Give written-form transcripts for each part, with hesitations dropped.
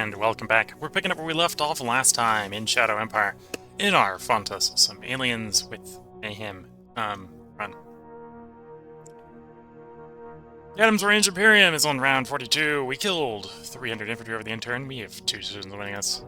and welcome back. We're picking up where we left off last time in Shadow Empire, in our Fontus, some aliens with Mayhem, run. The Adams Range Imperium is on round 42. We killed 300 infantry over the intern. We have 2 citizens winning us.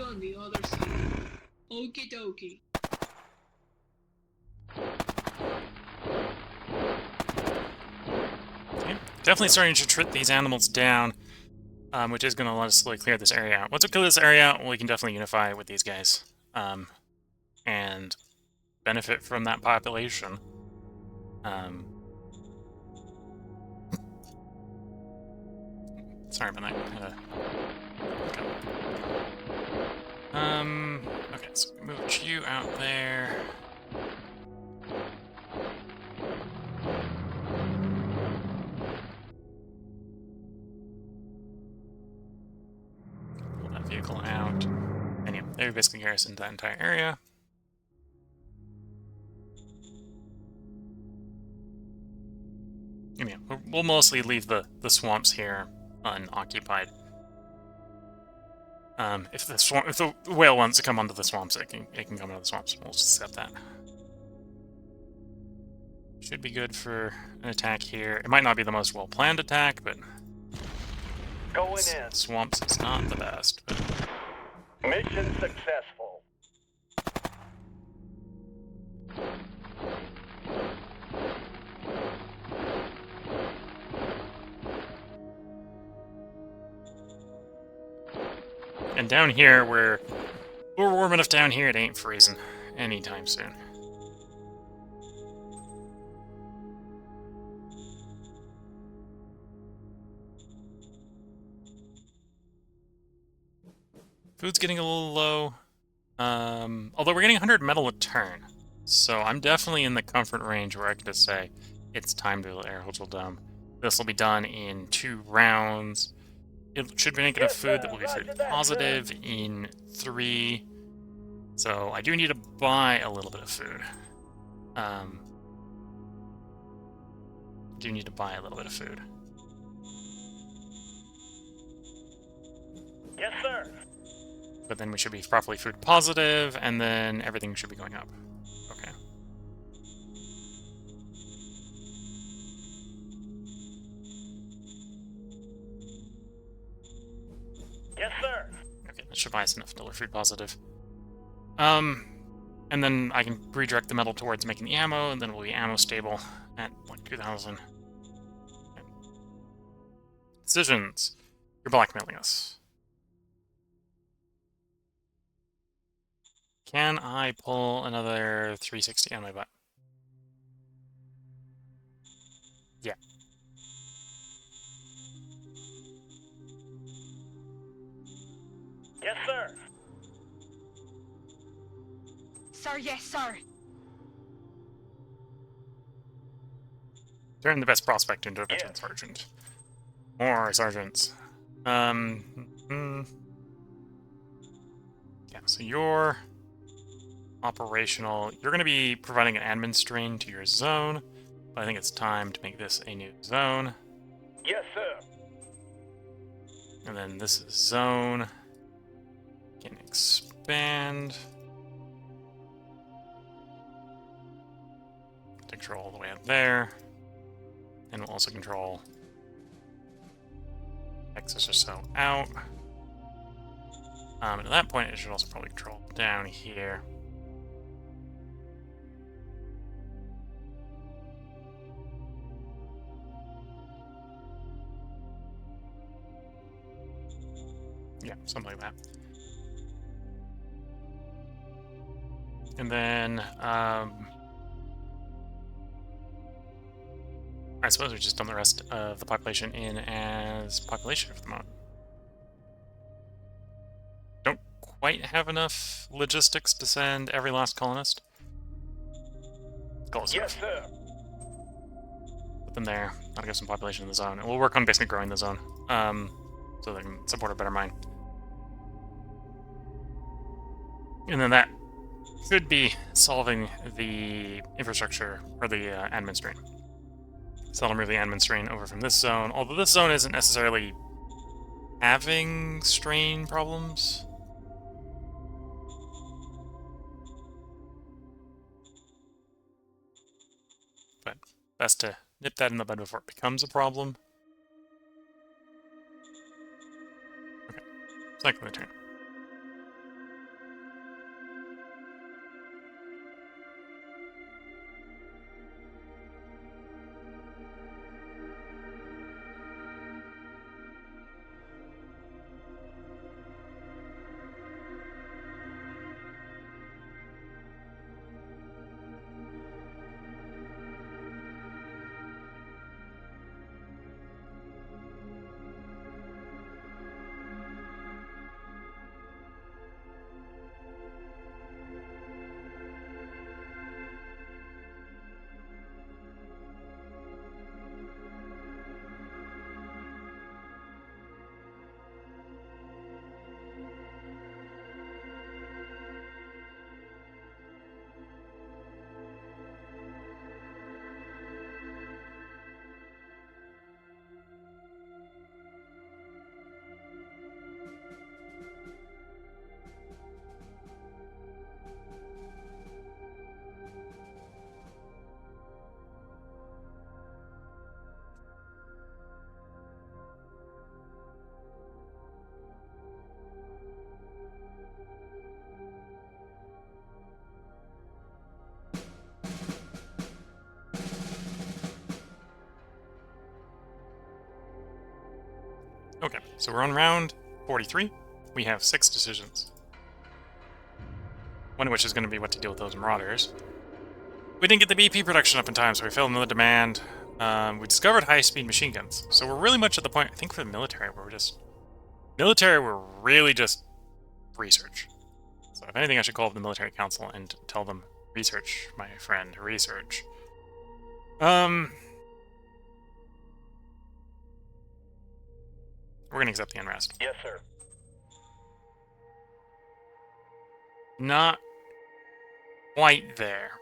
On the other side. Okie dokie. Okay. Definitely starting to trit these animals down, which is going to let us slowly clear this area out. Once we clear this area out, we can definitely unify with these guys, and benefit from that population. Sorry about that. Okay, so we moved you out there. Pull that vehicle out. And yeah, they basically garrisoned that entire area. And yeah, we'll mostly leave the swamps here unoccupied. If the whale wants to come onto the swamps, it can come into the swamps. We'll just accept that. Should be good for an attack here. It might not be the most well-planned attack, but going in. Swamps is not the best. But... Mission successful. And down here, we're warm enough down here, it ain't freezing anytime soon. Food's getting a little low. Although we're getting 100 metal a turn. So I'm definitely in the comfort range where I can just say, it's time to build Air Hostile Dome. This will be done in 2 rounds. It should be making enough food that will be food positive in 3. So I do need to buy a little bit of food. Yes, sir. But then we should be properly food positive, and then everything should be going up. Okay. Yes, sir. Okay, that should buy us enough to deliver food positive. And then I can redirect the metal towards making the ammo, and then we'll be ammo stable at like 2,000. Okay. Decisions. You're blackmailing us. Can I pull another 360 on my butt? Yeah. Yes, sir. Sir, yes, sir. Turn the best prospect into a veteran Yes. sergeant. More sergeants. Yeah, so you're operational. You're going to be providing an admin strain to your zone, but I think it's time to make this a new zone. Yes, sir. And then this is zone. Can expand. Control all the way up there. And we'll also control X's or so out. And at that point, it should also probably control down here. Yeah, something like that. And then, I suppose we just dump the rest of the population in as population for the moment. Don't quite have enough logistics to send every last colonist. Close Yes, enough. sir. Put them there. That'll give some population in the zone. And we'll work on basically growing the zone. So they can support a better mine. And then that could be solving the infrastructure or the admin strain. So that'll move the admin strain over from this zone. Although this zone isn't necessarily having strain problems. But best to nip that in the bud before it becomes a problem. Okay, cycle the turn. Okay, so we're on round 43. We have 6 decisions. One of which is going to be what to deal with those marauders. We didn't get the BP production up in time, so we failed another demand. We discovered high-speed machine guns. So we're really much at the point, I think for the military, where we're just... Military, we're really just research. So if anything, I should call up the military council and tell them, research, my friend, research. We're going to accept the unrest. Yes, sir. Not quite there.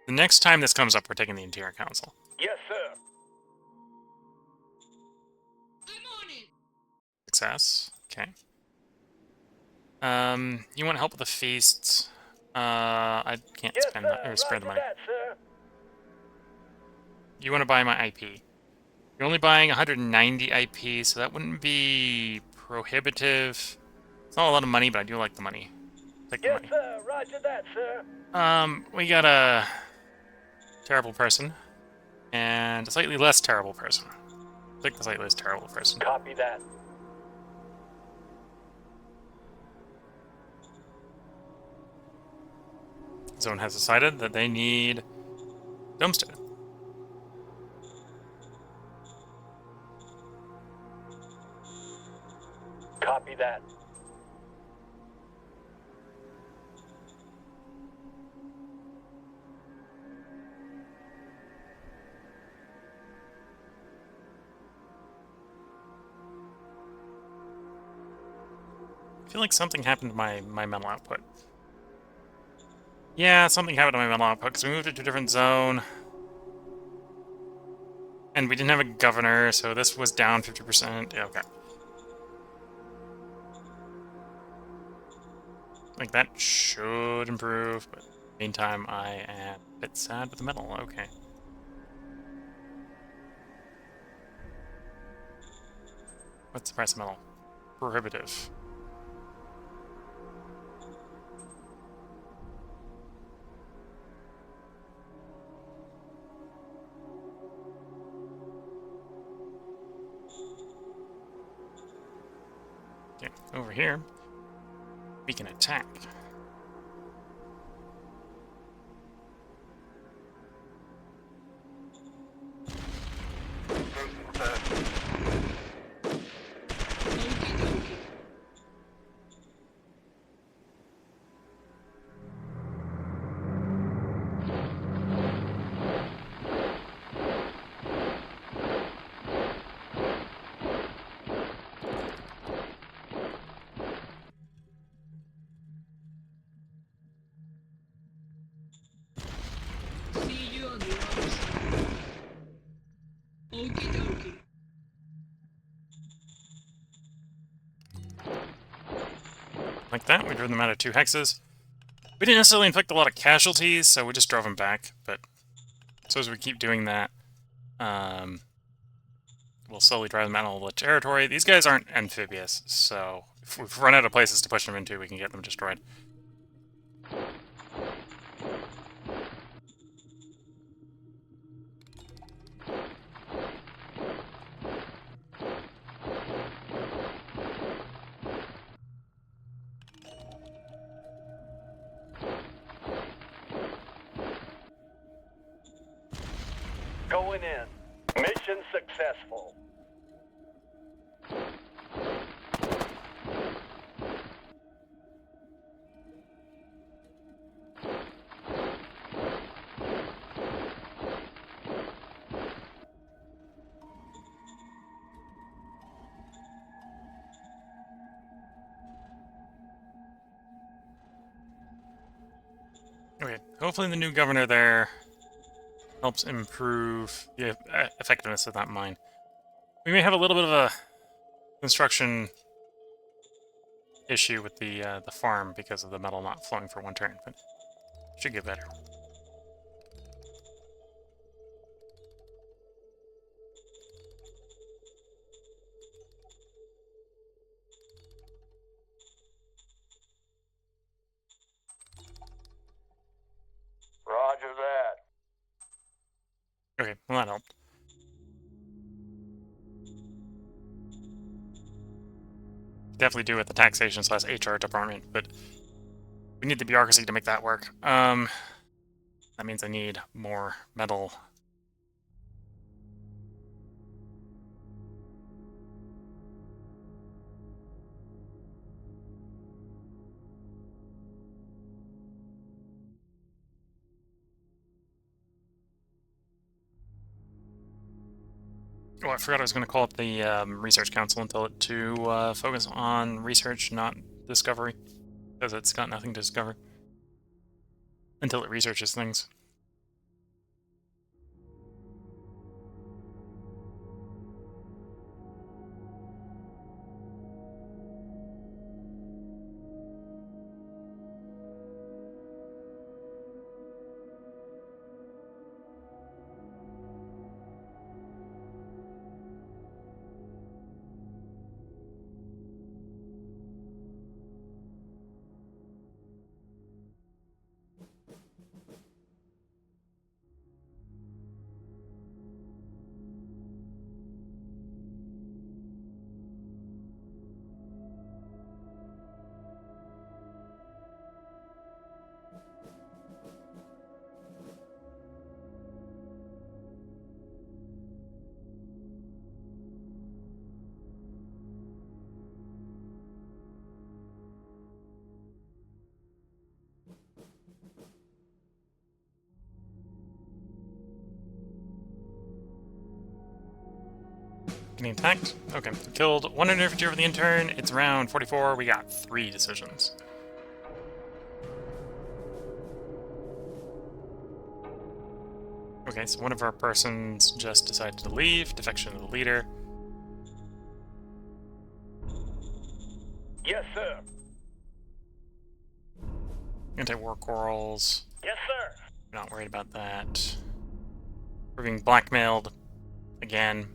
The next time this comes up, we're taking the Interior Council. Yes, sir. I'm on it. Success. Okay. You want help with the feasts? I can't Yes, spend sir. that or spare the money. Roger that, sir. You want to buy my IP. You're only buying 190 IP, so that wouldn't be prohibitive. It's not a lot of money, but I do like the money. Take the Yes, money. sir. Roger that, sir. We got a terrible person and a slightly less terrible person. Take the slightly less terrible person. Copy that. Zone has decided that they need Domestead. Copy that. I feel like something happened to my mental output. Yeah, something happened to my mental output because we moved it to a different zone. And we didn't have a governor, so this was down 50%. Yeah, okay. Like, that should improve, but meantime, I am a bit sad with the metal. Okay. What's the price of metal? Prohibitive. Okay, over here, we can attack. Like that, we drove them out of 2 hexes. We didn't necessarily inflict a lot of casualties, so we just drove them back, but so as we keep doing that, we'll slowly drive them out of the territory. These guys aren't amphibious, so if we've run out of places to push them into, we can get them destroyed. Going in. Mission successful. Okay, hopefully the new governor there helps improve the effectiveness of that mine. We may have a little bit of a construction issue with the farm because of the metal not flowing for 1 turn, but should get better. Roger that. Okay, well that helped. Definitely do with the taxation / HR department, but we need the bureaucracy to make that work. That means I need more metal. Oh, I forgot I was going to call up the Research Council and tell it to focus on research, not discovery, because it's got nothing to discover until it researches things. Getting attacked? Okay. Killed 1 infantry over the intern. It's round 44. We got 3 decisions. Okay, so one of our persons just decided to leave. Defection of the leader. Yes, sir. Anti-war quarrels. Yes, sir. Not worried about that. We're being blackmailed again.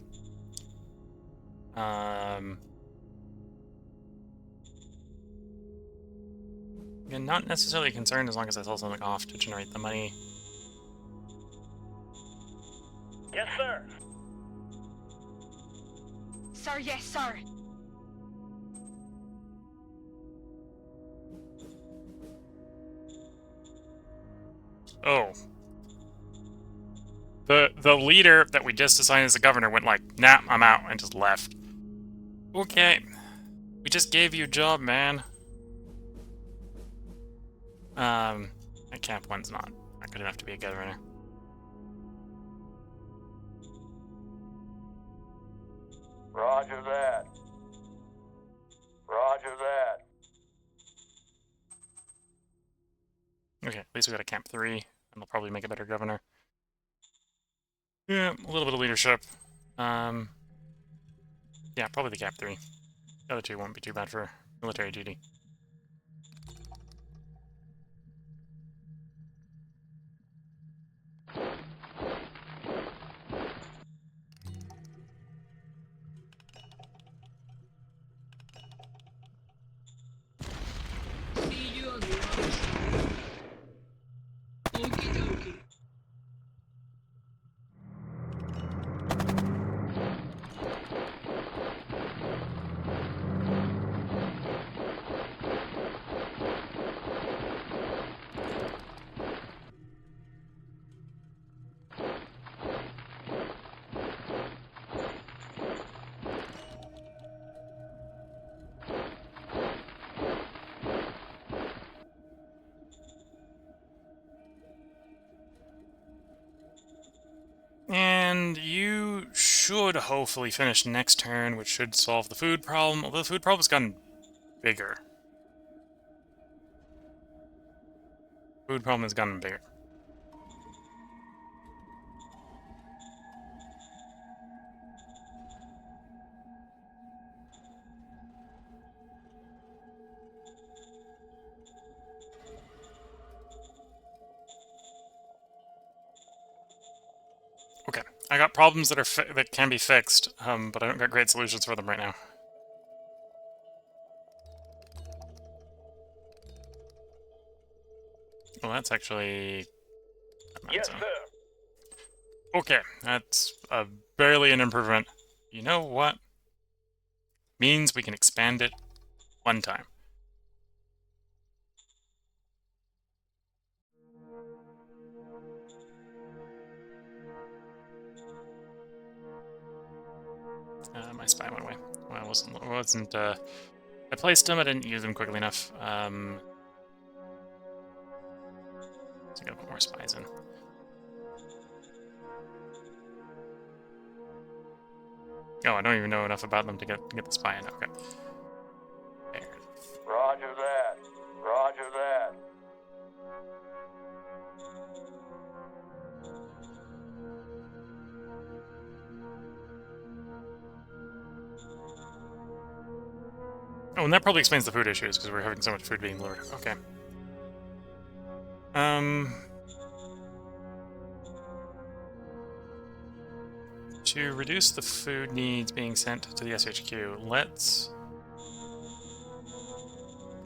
Again, not necessarily concerned as long as I sell something off to generate the money. Yes, sir. Sir, yes, sir. Oh. The leader that we just assigned as the governor went like, nah, I'm out, and just left. Okay. We just gave you a job, man. That Camp 1's not good enough to be a governor. Roger that. Roger that. Okay, at least we got a Camp 3, and they'll probably make a better governor. Yeah, a little bit of leadership. Yeah, probably the Camp 3. The other 2 won't be too bad for military duty. And you should hopefully finish next turn, which should solve the food problem, although the food problem's gotten bigger. Food problem has gotten bigger. Okay, I got problems that that can be fixed, but I don't got great solutions for them right now. Well, that's actually... Yes, sir. Okay, that's barely an improvement. You know what? Means we can expand it one time. My spy went away. Well, I wasn't, I placed them, I didn't use them quickly enough. So I gotta put more spies in. Oh, I don't even know enough about them to get the spy in. Okay. There. Roger that. Roger that. Oh, and that probably explains the food issues, because we're having so much food being delivered. Okay. To reduce the food needs being sent to the SHQ, let's...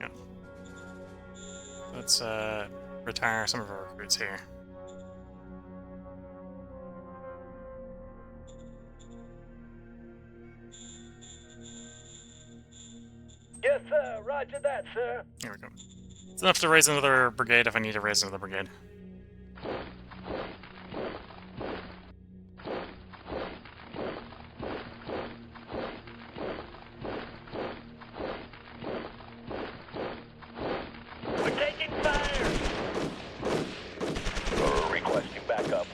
Yeah. Let's, retire some of our recruits here. Yes, sir. Roger that, sir. There we go. It's enough to raise another brigade if I need to raise another brigade. We're taking fire. Requesting backup.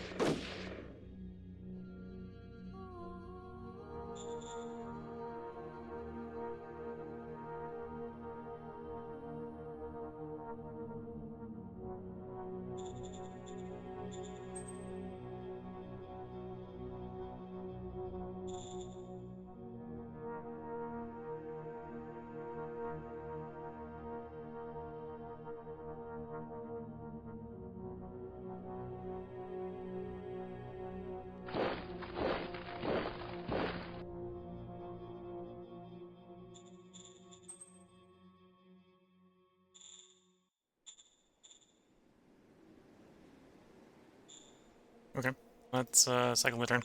Okay, let's cycle the turn.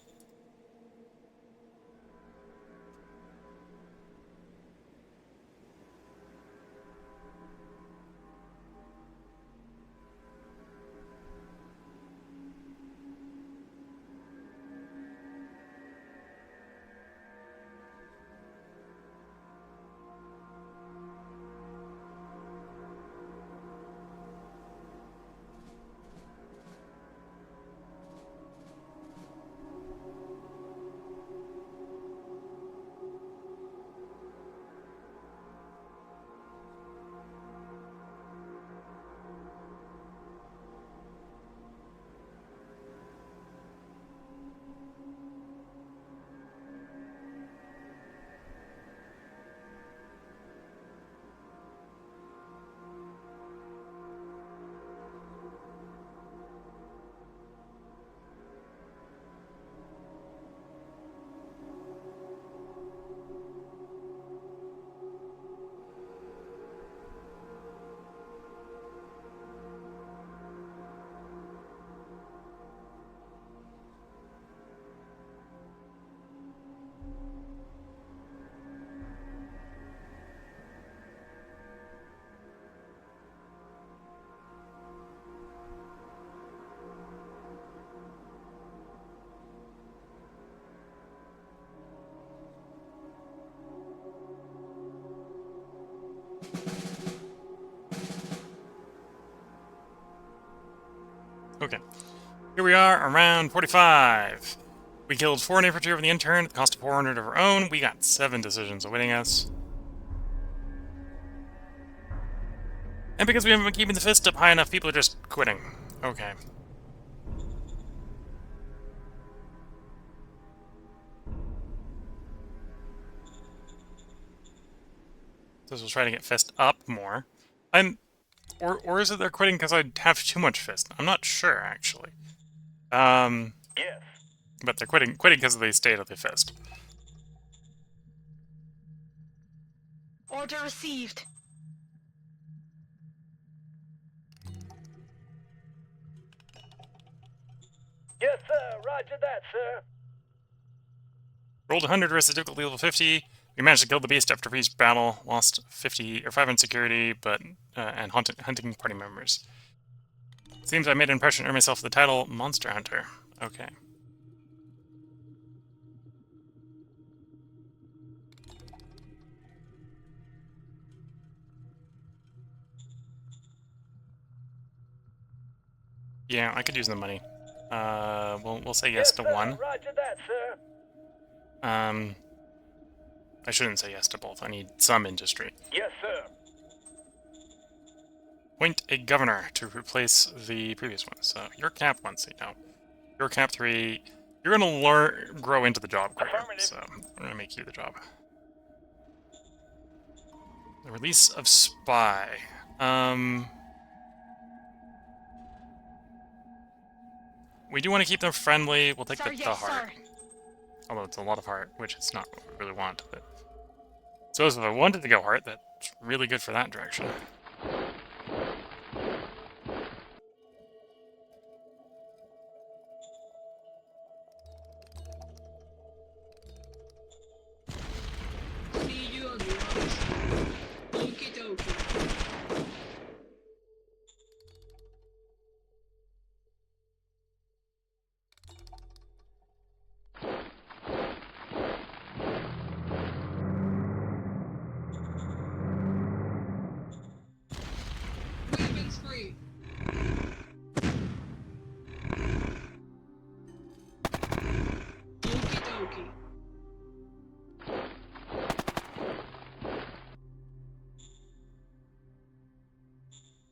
Okay. Here we are, around 45. We killed 4 infantry over the intern at the cost of 400 of our own. We got 7 decisions awaiting us. And because we haven't been keeping the fist up high enough, people are just quitting. Okay. So we'll try to get fist up more. Or is it they're quitting because I have too much fist? I'm not sure, actually. Yes. But they're quitting because of the state of the fist. Order received. Yes, sir. Roger that, sir. Rolled 100, rest of difficulty level 50. We managed to kill the beast after each battle. Lost 50 or 5 in security, but and hunting party members. Seems I made an impression, earned myself the title Monster Hunter. Okay. Yeah, I could use the money. We'll say yes to sir. one. Roger that, sir. I shouldn't say yes to both. I need some industry. Yes, sir. Appoint a governor to replace the previous one. So your cap 1 seat now. Your cap 3. You're gonna grow into the job quicker. So I'm gonna make you the job. The release of spy. We do want to keep them friendly. We'll take Sir, the yes, heart. sir. Although it's a lot of heart, which it's not what we really want. But so if I wanted to go heart, that's really good for that direction. See you on the other side. Okie dokie. Weapons free. Okie dokie.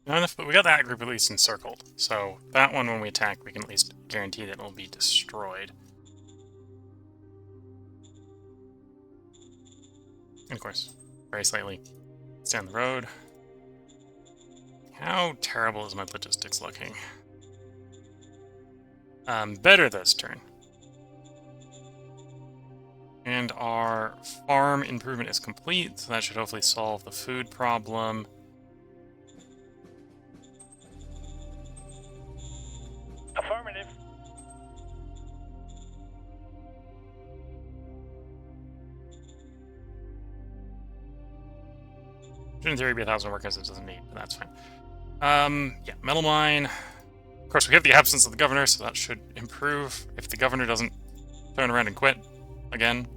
Not enough, but we got that group at least encircled. So that one, when we attack, we can at least guarantee that it'll be destroyed. And of course, very slightly, stay on the road. How terrible is my logistics looking? Better this turn. And our farm improvement is complete, so that should hopefully solve the food problem. Affirmative. Should in theory be 1,000 workers it doesn't need, but that's fine. Yeah, metal mine. Of course, we have the absence of the governor, so that should improve if the governor doesn't turn around and quit again.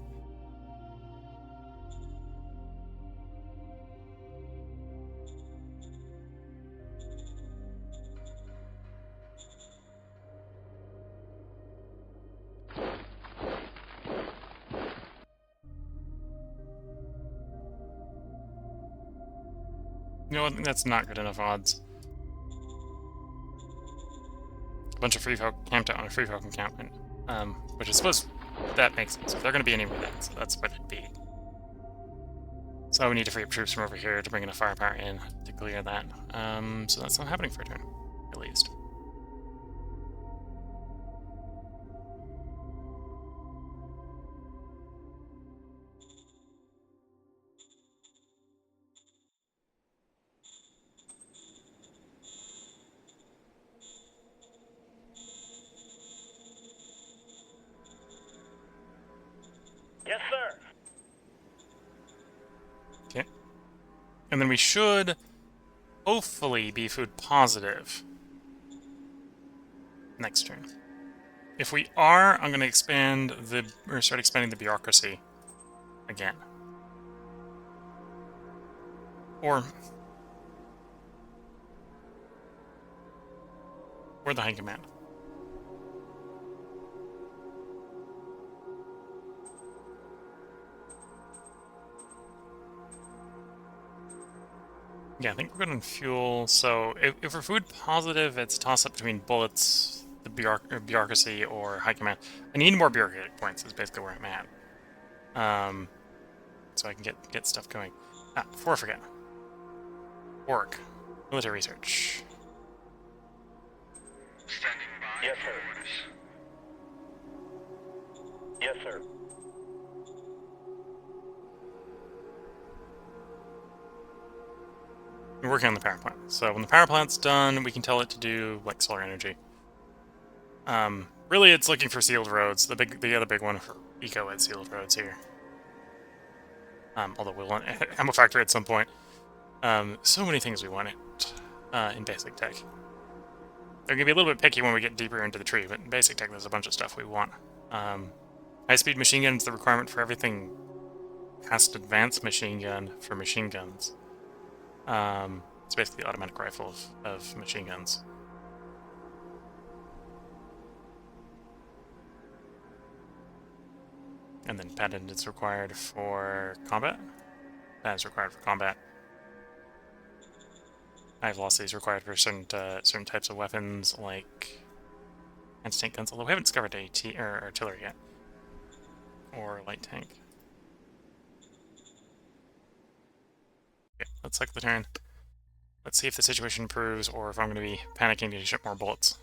You know what? That's not good enough odds. A bunch of free folk camped out on a free folk encampment, which I suppose that makes sense. If they're going to be anywhere, that's where they'd be. So we need to free up troops from over here to bring enough firepower in to clear that. So that's not happening for a turn, at least. Yes, sir. Okay. And then we should hopefully be food positive next turn. If we are, I'm going to start expanding the bureaucracy again. Or the high command. Yeah, I think we're good on fuel. So if we're food positive, it's a toss-up between bullets, the bureaucracy, or high command. I need more bureaucratic points is basically where I'm at. So I can get stuff going. Before I forget. Work. Military research. Standing by. Yes, sir. Orders. Yes, sir. We're working on the power plant. So when the power plant's done, we can tell it to do like solar energy. Really, it's looking for sealed roads. The other big one for eco is sealed roads here. Although we'll want ammo factory at some point. So many things we want it in basic tech. They're gonna be a little bit picky when we get deeper into the tree, but in basic tech, there's a bunch of stuff we want. High-speed machine gun is the requirement for everything past advanced machine gun for machine guns. It's basically the automatic rifle of machine guns. And then patent is required for combat. That is required for combat. High velocity is required for certain types of weapons, like anti-tank guns. Although we haven't discovered AT or artillery yet, or light tank. Okay, let's select the turn. Let's see if the situation improves, or if I'm going to be panicking to ship more bullets.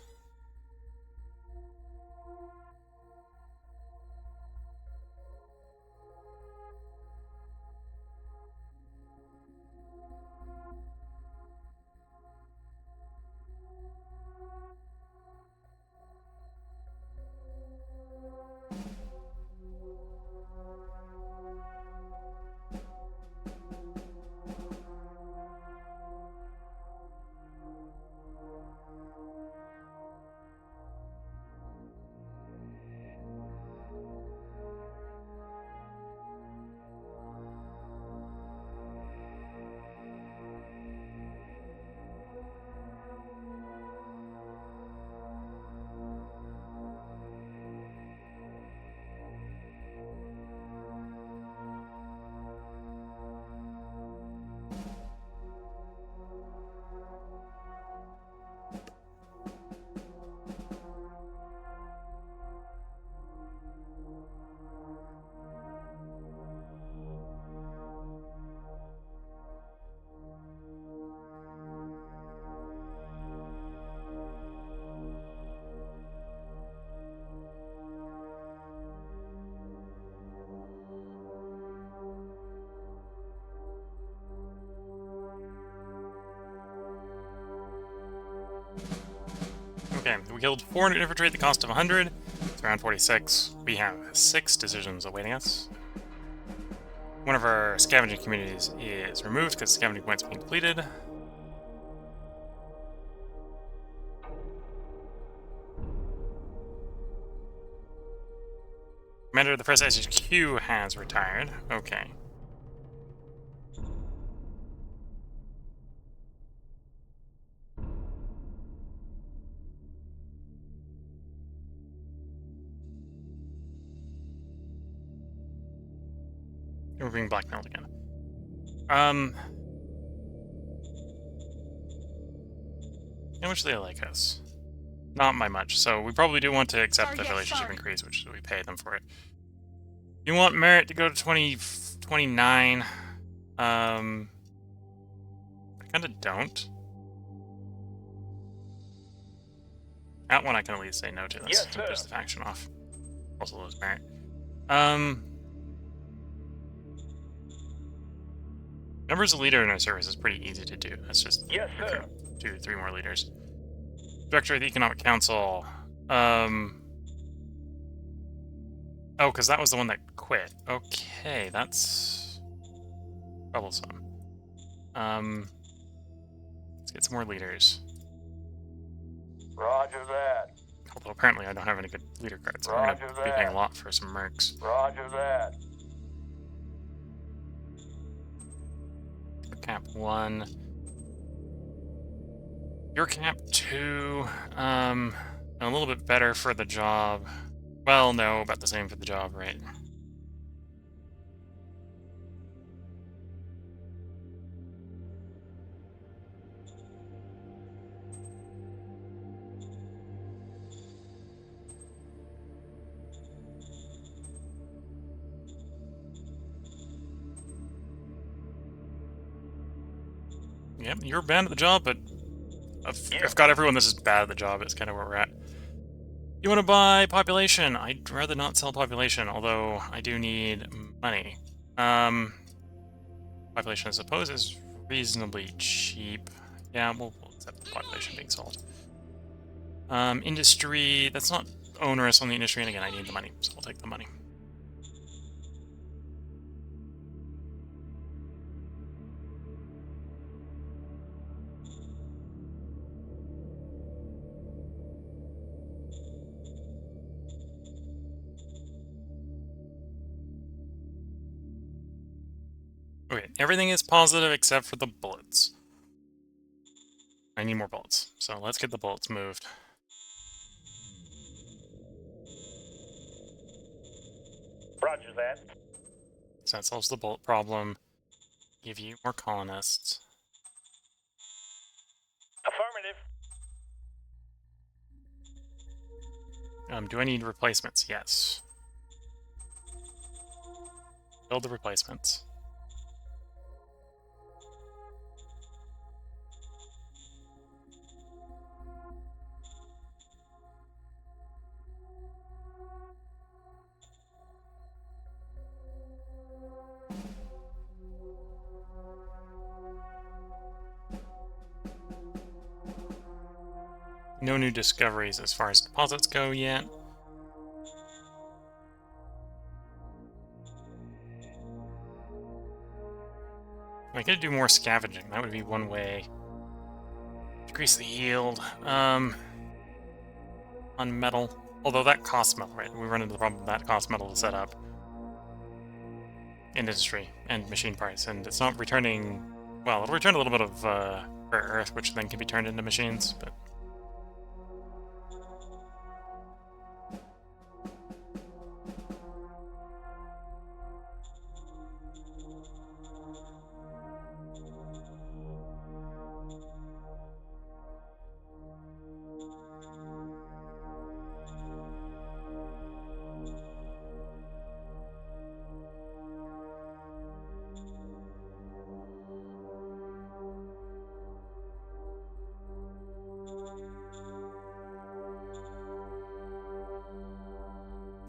Okay, we killed 400 infantry at the cost of 100. It's around 46. We have 6 decisions awaiting us. One of our scavenging communities is removed because scavenging points are being depleted. Commander of the Press HQ has retired. Okay. We're being blackmailed again. How much do they like us? Not by much, so we probably do want to accept the relationship increase, which we pay them for it. You want merit to go to 29. I kind of don't. That one I can at least say no to. Let's Yes, sir. push the faction off. Also lose merit. Numbers of leader in our service is pretty easy to do. That's just Yes, sir. recruit 2 to 3 more leaders. Director of the Economic Council. Oh, because that was the one that quit. Okay, that's troublesome. Let's get some more leaders. Roger that. Although apparently I don't have any good leader cards, so I'm Roger going to be paying a lot for some mercs. Roger that. Cap 1. Your cap 2. A little bit better for the job. Well, no, about the same for the job, right? Yep, you're bad at the job, but I've got everyone that's just bad at the job. It's kind of where we're at. You want to buy population? I'd rather not sell population, although I do need money. Population, I suppose, is reasonably cheap. Yeah, we'll accept the population being sold. Industry, that's not onerous on the industry, and again, I need the money, so I'll take the money. Okay, everything is positive except for the bullets. I need more bullets, so let's get the bullets moved. Roger that. So that solves the bullet problem. Give you more colonists. Affirmative. Do I need replacements? Yes. Build the replacements. No new discoveries as far as deposits go yet. I could do more scavenging. That would be one way. Decrease the yield. On metal. Although that costs metal, right? We run into the problem that costs metal to set up. Industry and machine parts. And it's not returning... Well, it'll return a little bit of rare earth, which then can be turned into machines, but...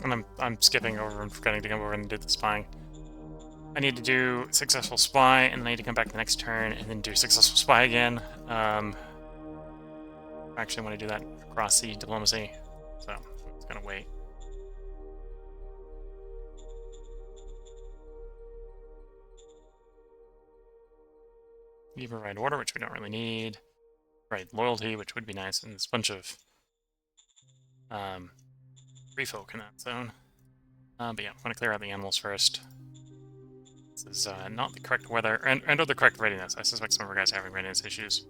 And I'm skipping over and forgetting to come over and do the spying. I need to do successful spy, and then I need to come back the next turn and then do successful spy again. Actually, I want to do that across the diplomacy, so I'm just gonna wait. You provide order, which we don't really need. Right, loyalty, which would be nice, and there's a bunch of free folk in that zone. But yeah, I'm gonna clear out the animals first. This is not the correct weather, and or the correct readiness. I suspect some of our guys are having readiness issues.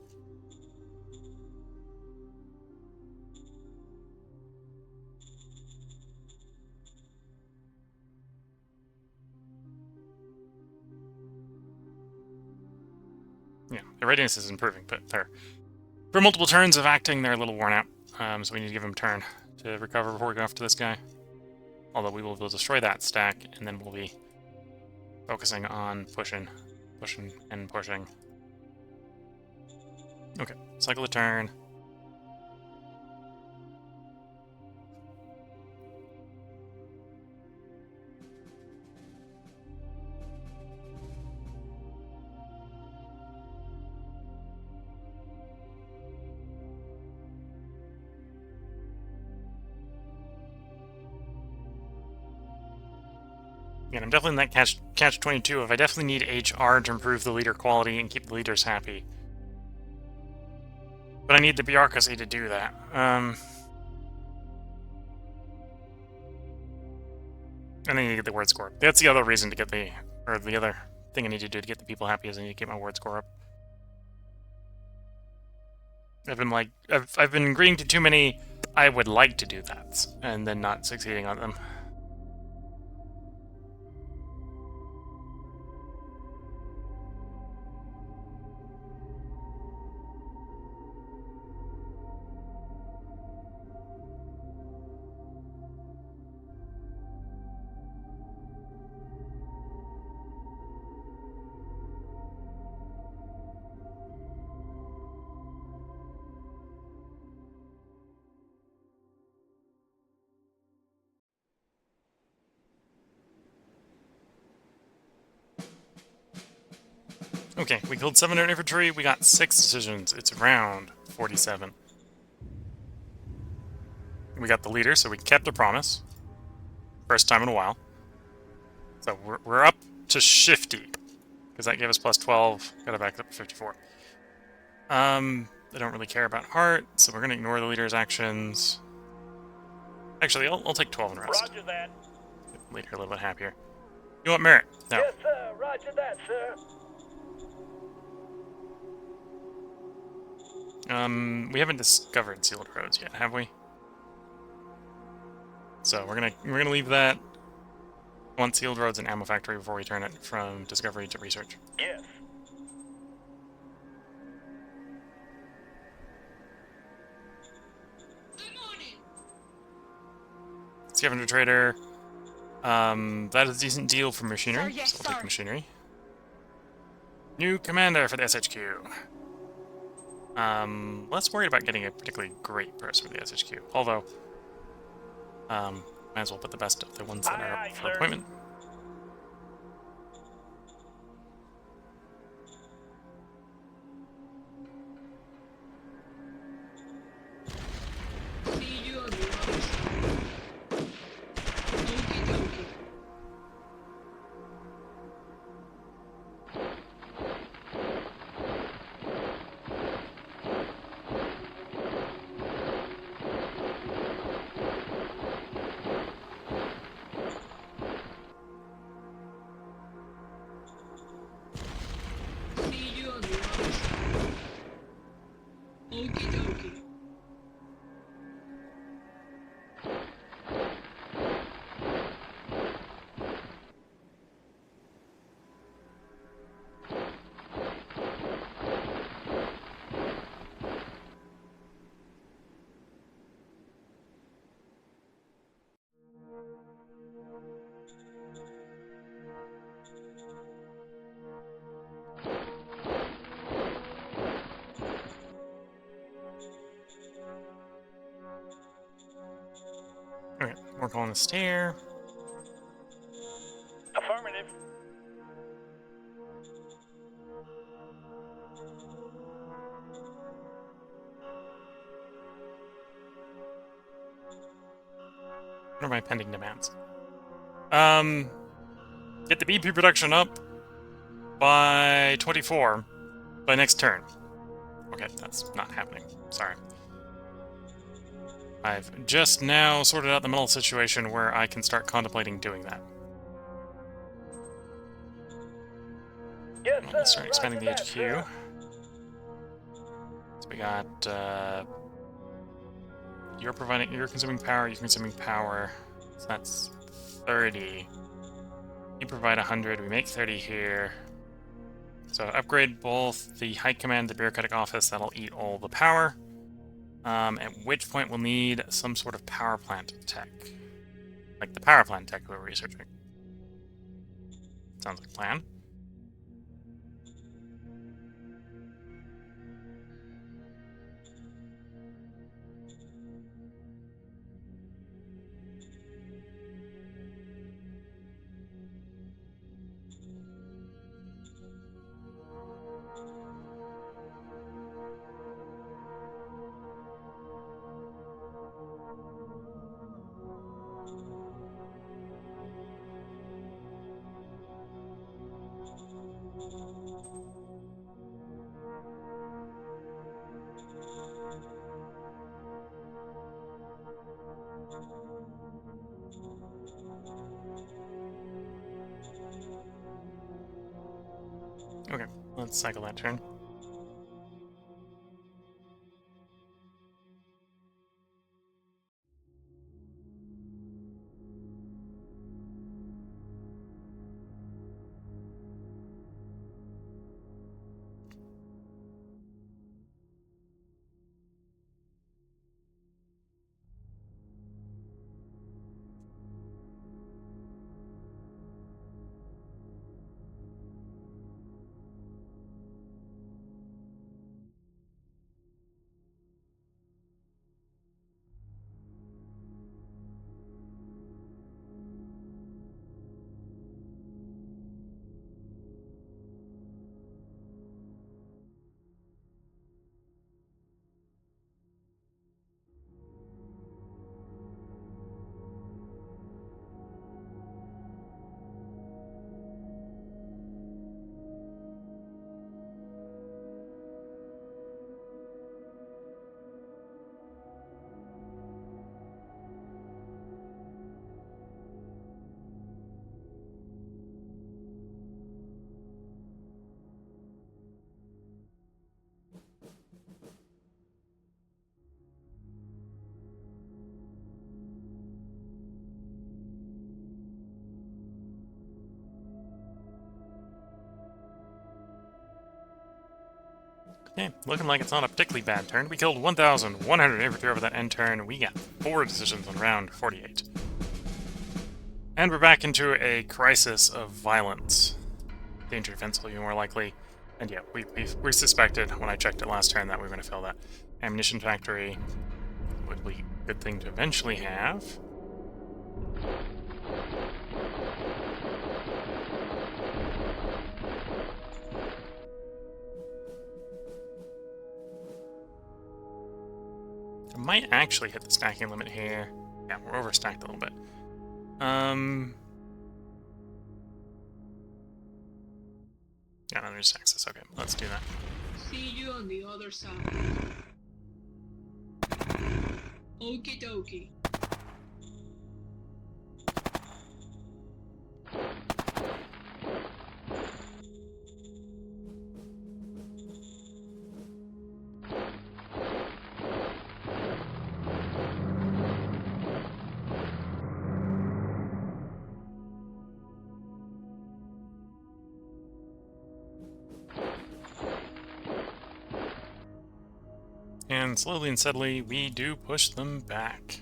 Yeah, the readiness is improving, but they're for multiple turns of acting, they're a little worn out. So we need to give them a turn to recover before we go after this guy. Although we will destroy that stack, and then we'll be focusing on pushing, and pushing. Okay, cycle a turn. Yeah, I'm definitely in that catch-22 of I definitely need HR to improve the leader quality and keep the leaders happy. But I need the bureaucracy to do that. And I need to get the word score. That's the other reason to get the other thing I need to do to get the people happy is I need to get my word score up. I've been agreeing to too many I would like to do that, and then not succeeding on them. Okay, we killed 700 infantry. We got 6 decisions. It's round 47. We got the leader, so we kept a promise. First time in a while. So we're up to shifty. Because that gave us plus 12. Got it back up to 54. They don't really care about heart, so we're going to ignore the leader's actions. Actually, I'll take 12 and rest. Roger that. Get the leader a little bit happier. You want merit? No. Yes, sir. Roger that, sir. We haven't discovered sealed roads yet, have we? So we're gonna leave that on sealed roads and ammo factory before we turn it from discovery to research. Yes. I'm on it. Scavenger trader. That is a decent deal for machinery, Sir, yes, so we'll take sir. machinery. New commander for the SHQ. Less worried about getting a particularly great person for the SHQ. Although, might as well put the best of the ones that are Aye, up aye, for sir. appointment. See you on the other side. Okie dokie. See you on the other side. Okie dokie. Okay, work on the stair. Affirmative. What are my pending demands? Get the BP production up by 24 by next turn. Okay, that's not happening. Sorry. I've just now sorted out the mental situation where I can start contemplating doing that. Yes, Well, sir. let's start expanding the Roger that, HQ. sir. So we got, you're consuming power, you're consuming power. So that's 30. You provide 100, we make 30 here. So upgrade both the High Command, the Bureaucratic Office, that'll eat all the power. At which point we'll need some sort of power plant tech. Like the power plant tech we were researching. Sounds like a plan. Okay, let's cycle that turn. Okay, looking like it's not a particularly bad turn. We killed 1,100 infantry over that end turn. We got 4 decisions on round 48. And we're back into a crisis of violence. Danger defense will be more likely. And yeah, we suspected when I checked it last turn that we were going to fill that. Ammunition factory would be a good thing to eventually have. I might actually hit the stacking limit here. Yeah, we're overstacked a little bit. Yeah, no, there's access. Okay, let's do that. See you on the other side. Okie dokie. And slowly and steadily, we do push them back.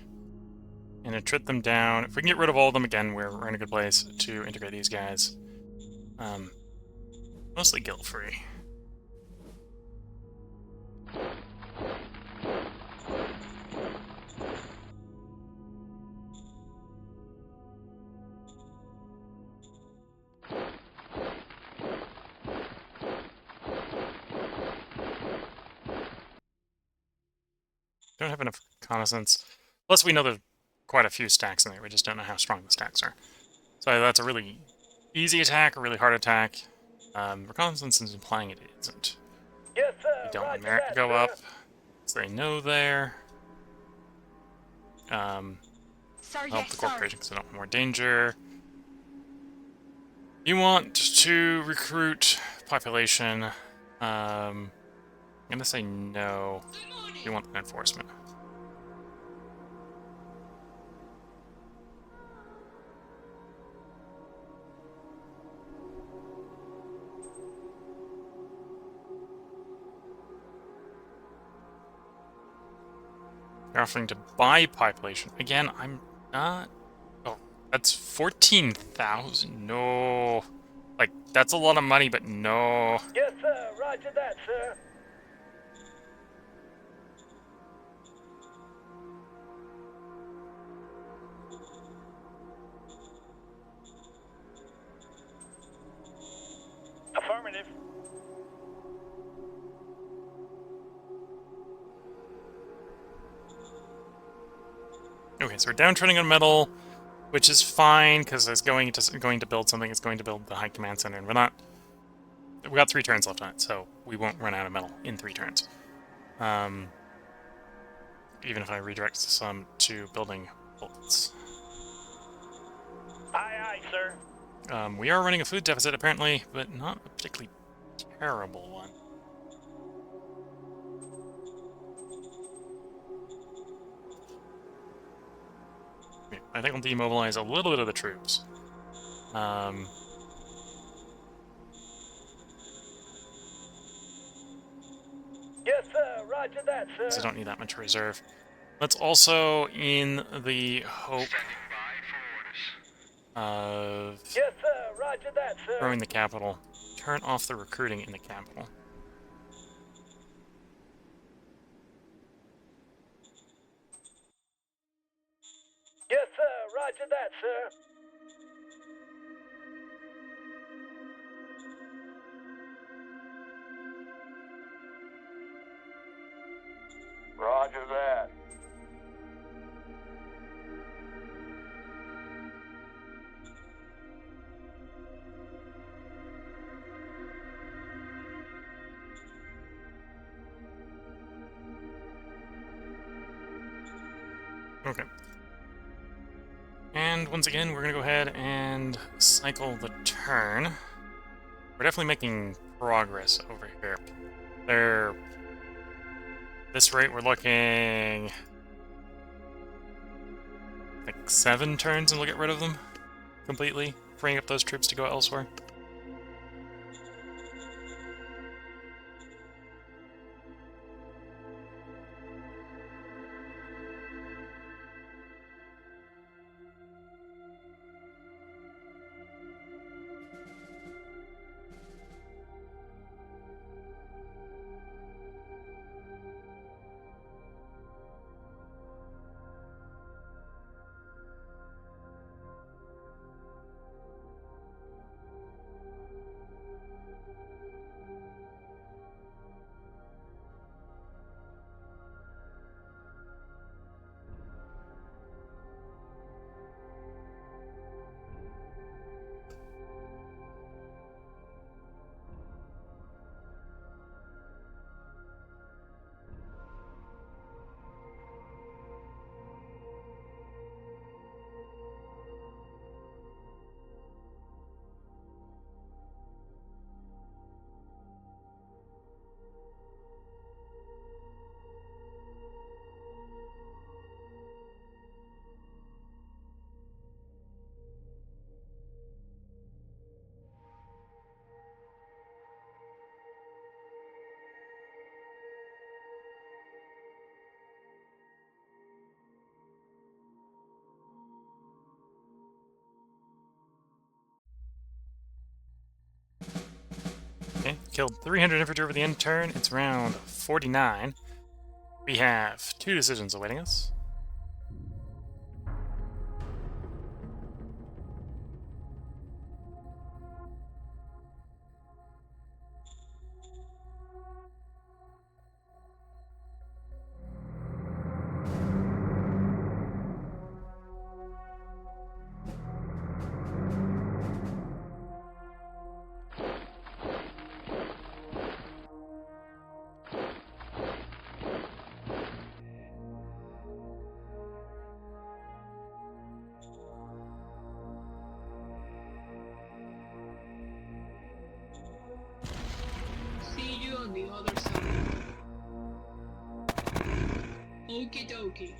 And attrit them down. If we can get rid of all of them again, we're in a good place to integrate these guys. Mostly guilt-free. Don't have enough reconnaissance. Plus, we know there's quite a few stacks in there. We just don't know how strong the stacks are. So that's a really easy attack, a really hard attack. Reconnaissance is implying it isn't. Yes, sir. We don't want Roger merit to that, go sir. up, so they know there. Sir, Help yes, the sir. corporation because they don't want more danger. You want to recruit population. I'm gonna say no. You want the enforcement. They're offering to buy population. Again, I'm not... Oh, that's 14,000. No. Like, that's a lot of money, but no. Yes, sir. Roger that, sir. Affirmative. Okay, so we're downtrending on metal, which is fine, because it's going to build something. It's going to build the High Command Center, and we're not... We got 3 turns left on it, so we won't run out of metal in 3 turns. Even if I redirect some to building bullets. Aye, aye, sir. We are running a food deficit, apparently, but not a particularly terrible one. Okay, I think we'll demobilize a little bit of the troops. Yes, sir. Roger that, sir. Because I don't need that much reserve. Let's also, in the hope of Yes, sir. Roger that, sir. growing the capital, turn off the recruiting in the capital. Yes, sir. Roger that, sir. Roger that. Okay. And once again, we're going to go ahead and cycle the turn. We're definitely making progress over here. They're... This rate, we're looking... like 7 turns and we'll get rid of them completely, freeing up those troops to go elsewhere. killed 300 infantry over the end turn. It's round 49. We have 2 decisions awaiting us. See you on the other side. Okie dokie.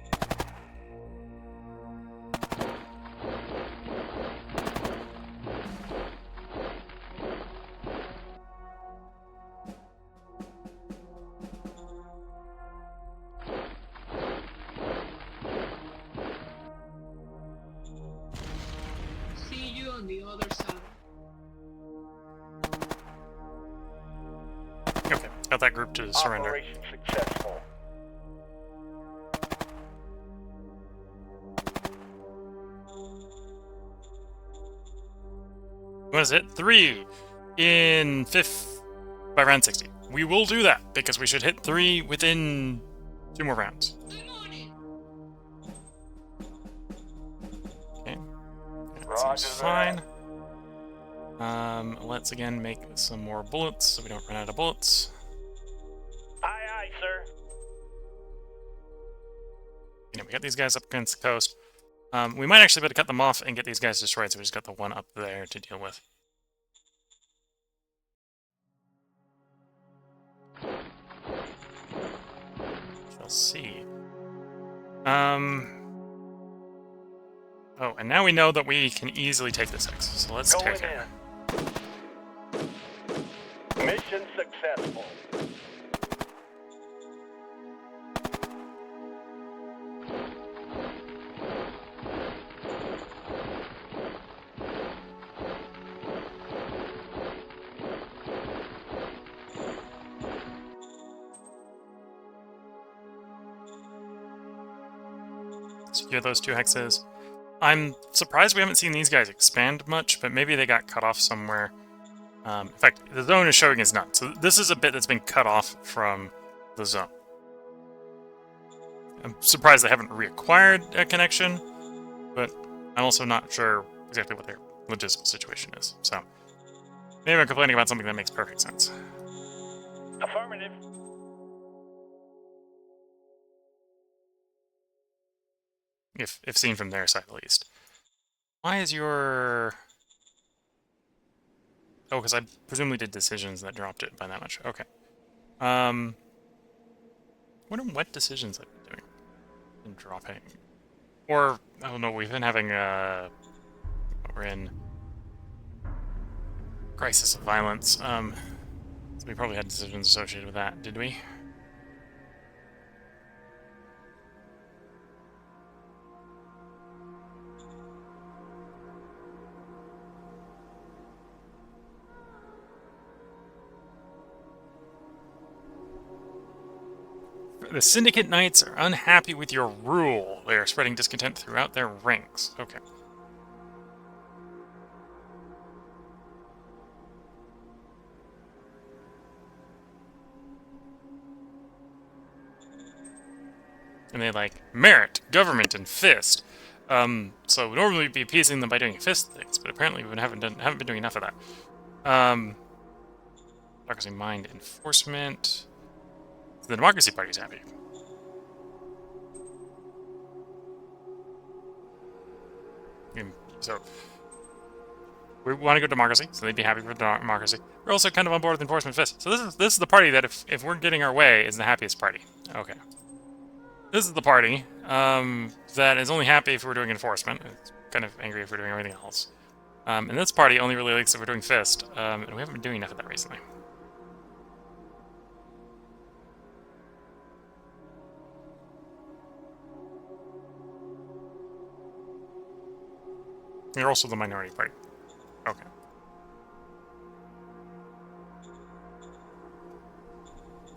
See you on the other side. Okay, got that group to surrender. Operation successful. What is it? 3 in 5th by round 60. We will do that because we should hit 3 within 2 more rounds. I'm on it. Okay, that Roger seems that. fine. Let's again make some more bullets so we don't run out of bullets. Aye, aye, sir. You know, we got these guys up against the coast. We might actually be able to cut them off and get these guys destroyed, so we just got the one up there to deal with. Shall see. Oh, and now we know that we can easily take this X, so let's Going take it. in. Mission successful. Secure those 2 hexes. I'm surprised we haven't seen these guys expand much, but maybe they got cut off somewhere. In fact, the zone is showing is none. So this is a bit that's been cut off from the zone. I'm surprised they haven't reacquired a connection, but I'm also not sure exactly what their logistical situation is. So maybe I'm complaining about something that makes perfect sense. Affirmative. If seen from their side at least. Why is your... Oh, because I presumably did decisions that dropped it by that much. Okay. Wonder what decisions I've been doing. Been dropping. Or, oh no, we've been having, we're in crisis of violence. So we probably had decisions associated with that, did we? The Syndicate Knights are unhappy with your rule. They are spreading discontent throughout their ranks. Okay. And they like merit, government, and fist. So we'd normally be appeasing them by doing fist things, but apparently we haven't been doing enough of that. Democracy Mind Enforcement. The Democracy Party's happy. So we want to go democracy, so they'd be happy for democracy. We're also kind of on board with Enforcement Fist. So this is the party that if we're getting our way is the happiest party. Okay. This is the party that is only happy if we're doing enforcement. It's kind of angry if we're doing everything else. And this party only really likes if we're doing fist, and we haven't been doing enough of that recently. You're also the minority party. Okay.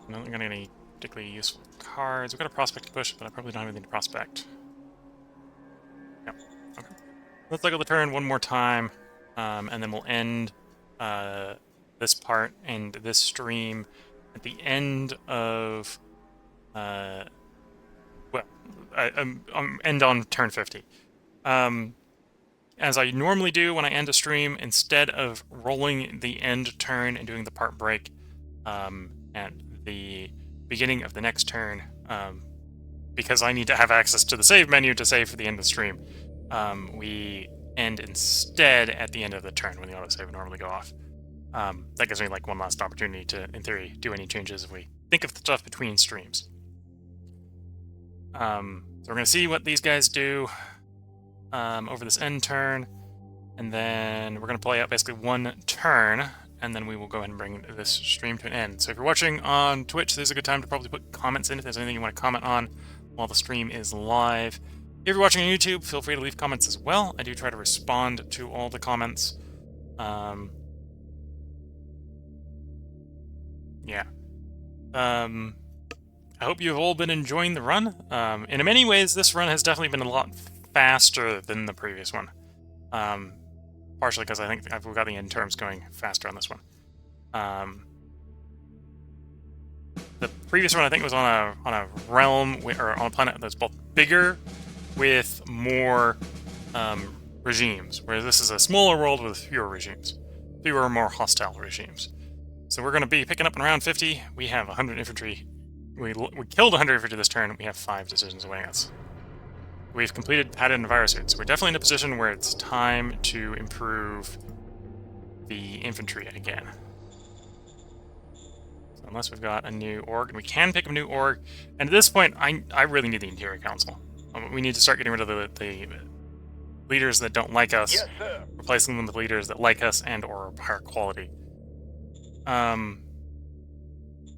I'm not going to get any particularly useful cards. We've got a prospect to push, but I probably don't have anything to prospect. Yep. Okay. Let's look at the turn one more time, and then we'll end this part and this stream at the end of end on turn 50. As I normally do when I end a stream, instead of rolling the end turn and doing the part break at the beginning of the next turn, because I need to have access to the save menu to save for the end of the stream, we end instead at the end of the turn when the autosave would normally go off. That gives me like one last opportunity to, in theory, do any changes if we think of the stuff between streams. So we're going to see what these guys do over this end turn, and then we're going to play out basically one turn, and then we will go ahead and bring this stream to an end. So if you're watching on Twitch, this is a good time to probably put comments in if there's anything you want to comment on while the stream is live. If you're watching on YouTube, feel free to leave comments as well. I do try to respond to all the comments. Yeah. I hope you've all been enjoying the run. In many ways, this run has definitely been a lot faster than the previous one. Partially because I think we've got the end terms going faster on this one. The previous one, I think, was on a realm or on a planet that's both bigger with more regimes, whereas this is a smaller world with fewer regimes, fewer more hostile regimes. So we're going to be picking up in round 50. We have 100 infantry. We killed 100 infantry this turn. We have 5 decisions awaiting us. We've completed padded and virus suits. So we're definitely in a position where it's time to improve the infantry again. So unless we've got a new org, and we can pick a new org. And at this point, I really need the Interior Council. We need to start getting rid of the leaders that don't like us, Yes, sir. replacing them with leaders that like us and or higher quality.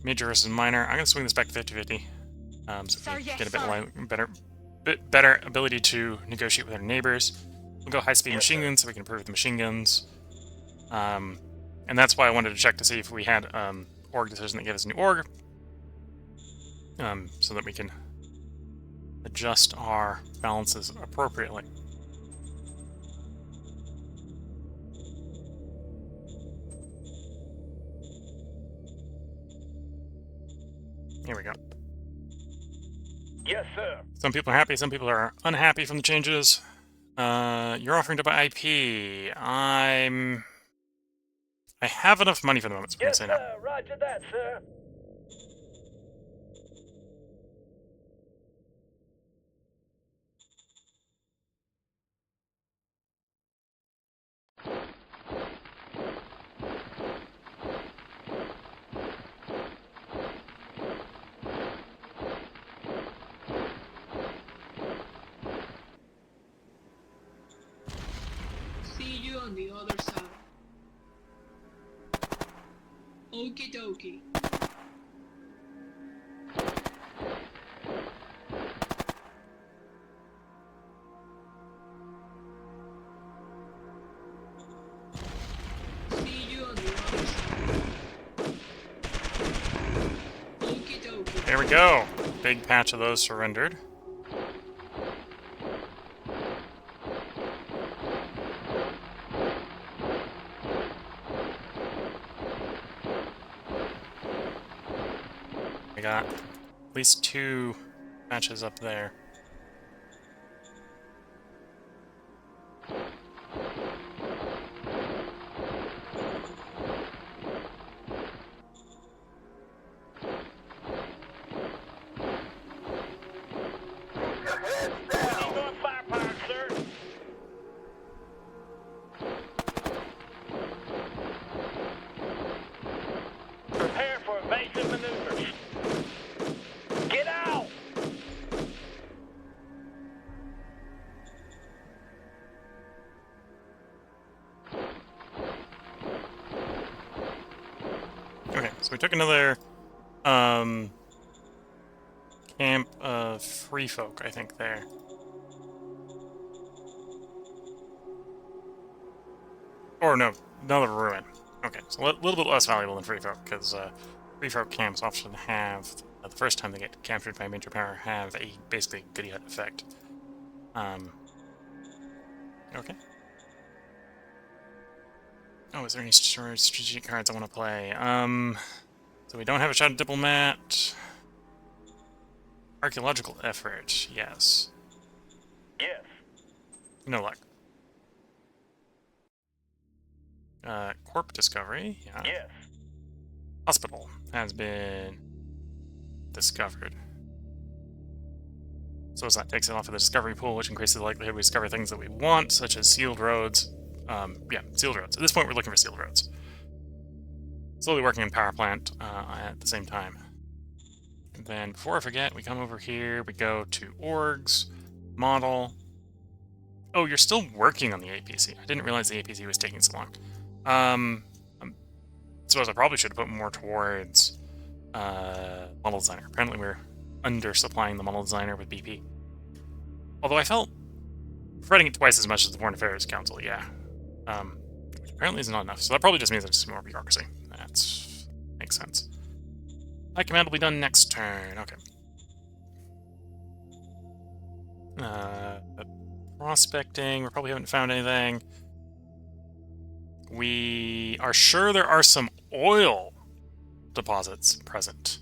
Major versus minor. I'm going to swing this back to 50-50. So we get a bit better ability to negotiate with our neighbors. We'll go high-speed machine guns so we can improve the machine guns. And that's why I wanted to check to see if we had org decision that gave us a new org. So that we can adjust our balances appropriately. Here we go. Yes, sir. Some people are happy, some people are unhappy from the changes. You're offering to buy IP. I have enough money for the moment, so I'm Yes, going to say sir. Roger that, sir. See you on the other side. Okie dokie. See you on the other side. Okie dokie. There we go. Big patch of those surrendered. We got at least 2 patches up there. Keep on firepower, sir. Prepare for evasive maneuvers. Get out! Okay, so we took another camp of free folk, I think, there. Or no, another ruin. Okay, so a little bit less valuable than free folk, because Free throw camps often have, the first time they get captured by a major power, have a basically goody hut effect. Okay. Oh, is there any strategic cards I want to play? So we don't have a shot at Diplomat. Archaeological effort, yes. Yes. No luck. Corp discovery, yeah. Yes. Hospital has been discovered. So as that takes it off of the discovery pool, which increases the likelihood we discover things that we want, such as sealed roads. Yeah, sealed roads. At this point, we're looking for sealed roads. Slowly working in power plant at the same time. And then, before I forget, we come over here, we go to orgs, model. Oh, you're still working on the APC. I didn't realize the APC was taking so long. I suppose I probably should have put more towards model designer. Apparently we're undersupplying the model designer with BP. Although I felt fretting it twice as much as the Foreign Affairs Council, yeah. Which apparently is not enough. So that probably just means it's just more bureaucracy. That makes sense. High command will be done next turn. Okay. Prospecting. We probably haven't found anything. We are sure there are some oil deposits present.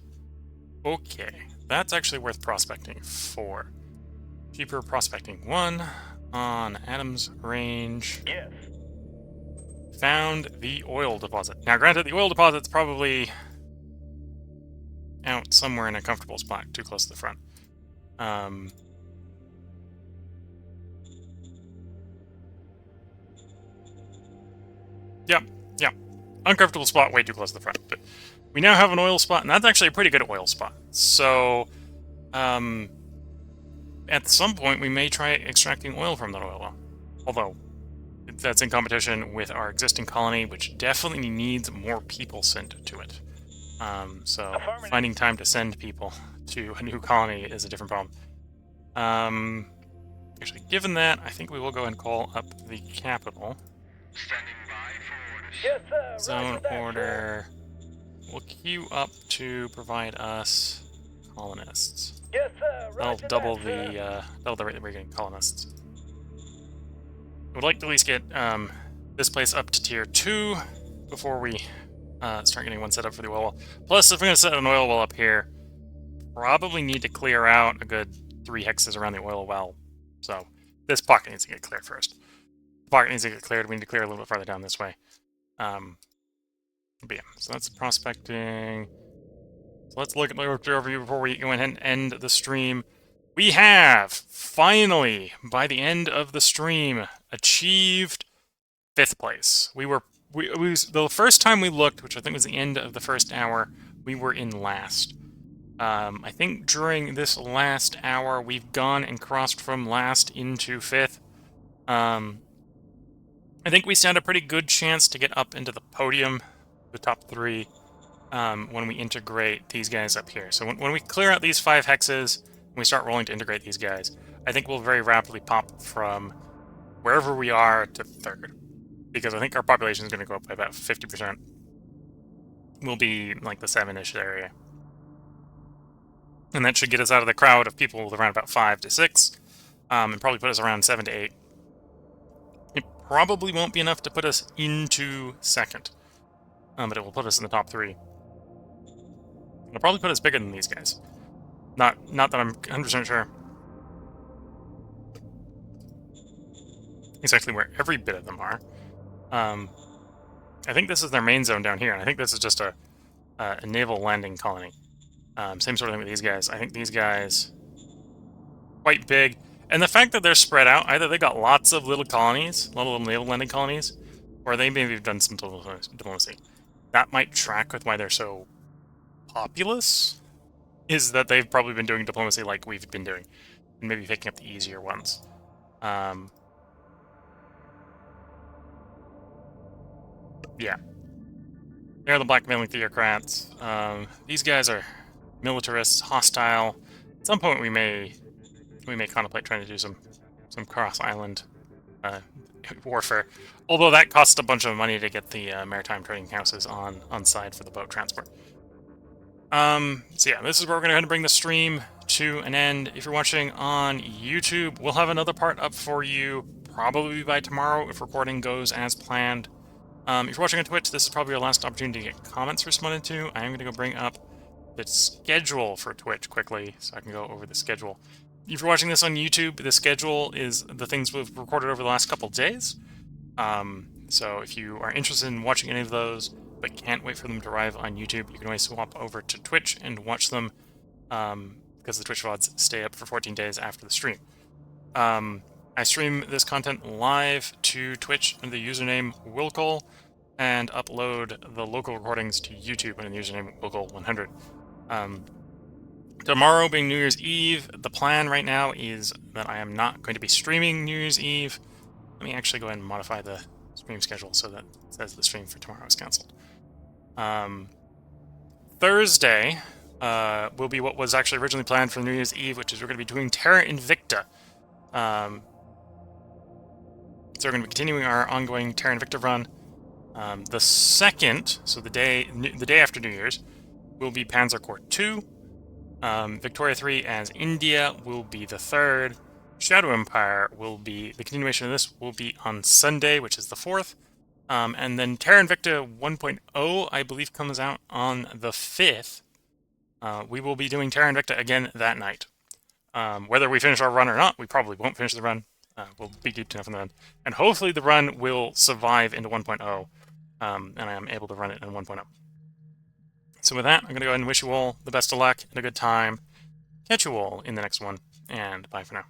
Okay. That's actually worth prospecting for. Cheaper prospecting 1 on Adams Range. Yes. Found the oil deposit. Now, granted, the oil deposit's probably out somewhere in a comfortable spot, too close to the front. Yeah. Uncomfortable spot, way too close to the front. But we now have an oil spot, and that's actually a pretty good oil spot. So, at some point, we may try extracting oil from that oil well. Although, that's in competition with our existing colony, which definitely needs more people sent to it. So, finding time to send people to a new colony is a different problem. Actually, given that, I think we will go and call up the capital. Standing by for orders. Yes, sir. Zone Roger that, sir. order. We'll queue up to provide us colonists. Yes, sir. That'll Roger double that, sir. double the rate that we're getting colonists. I would like to at least get this place up to tier 2 before we start getting one set up for the oil well. Plus, if we're going to set an oil well up here, probably need to clear out a good 3 hexes around the oil well. So this pocket needs to get cleared first. The pocket needs to get cleared. We need to clear a little bit farther down this way. But yeah, so that's prospecting. So let's look at the overview before we go ahead and end the stream. We have finally, by the end of the stream, achieved 5th place. The first time we looked, which I think was the end of the first hour, we were in last. I think during this last hour, we've gone and crossed from last into 5th. I think we stand a pretty good chance to get up into the podium, the top 3, when we integrate these guys up here. So when we clear out these 5 hexes, and we start rolling to integrate these guys, I think we'll very rapidly pop from wherever we are to 3rd. Because I think our population is going to go up by about 50%. We'll be like the 7-ish area. And that should get us out of the crowd of people around about 5 to 6, and probably put us around 7 to 8. It probably won't be enough to put us into 2nd, but it will put us in the top 3. It'll probably put us bigger than these guys. Not that I'm 100% sure exactly where every bit of them are. I think this is their main zone down here, and I think this is just a naval landing colony. Same sort of thing with these guys. I think these guys quite big. And the fact that they're spread out, either they got lots of little colonies, little naval landing colonies, or they maybe have done some diplomacy. That might track with why they're so populous, is that they've probably been doing diplomacy like we've been doing, and maybe picking up the easier ones. Yeah. They're the blackmailing theocrats. These guys are militarists, hostile. At some point we may contemplate trying to do some cross-island warfare. Although that costs a bunch of money to get the maritime trading houses on side for the boat transport. So yeah, this is where we're going to go ahead and bring the stream to an end. If you're watching on YouTube, we'll have another part up for you probably by tomorrow if recording goes as planned. If you're watching on Twitch, this is probably your last opportunity to get comments responded to. I am going to go bring up the schedule for Twitch quickly so I can go over the schedule. If you're watching this on YouTube, the schedule is the things we've recorded over the last couple days. So if you are interested in watching any of those but can't wait for them to arrive on YouTube, you can always swap over to Twitch and watch them because the Twitch VODs stay up for 14 days after the stream. I stream this content live to Twitch under the username Wilkle and upload the local recordings to YouTube under the username Wilkle100. Tomorrow being New Year's Eve, the plan right now is that I am not going to be streaming New Year's Eve. Let me actually go ahead and modify the stream schedule so that it says the stream for tomorrow is canceled. Thursday will be what was actually originally planned for New Year's Eve, which is we're going to be doing Terra Invicta. So we're going to be continuing our ongoing Terra Invicta run. The second, so the day after New Year's, will be Panzer Corps 2. Victoria 3 as India will be the third. Shadow Empire will be, the continuation of this will be on Sunday, which is the 4th. And then Terra Invicta 1.0, I believe, comes out on the 5th. We will be doing Terra Invicta again that night. Whether we finish our run or not, we probably won't finish the run. We'll be deep enough in the run. And hopefully the run will survive into 1.0, and I am able to run it in 1.0. So with that, I'm going to go ahead and wish you all the best of luck and a good time. Catch you all in the next one, and bye for now.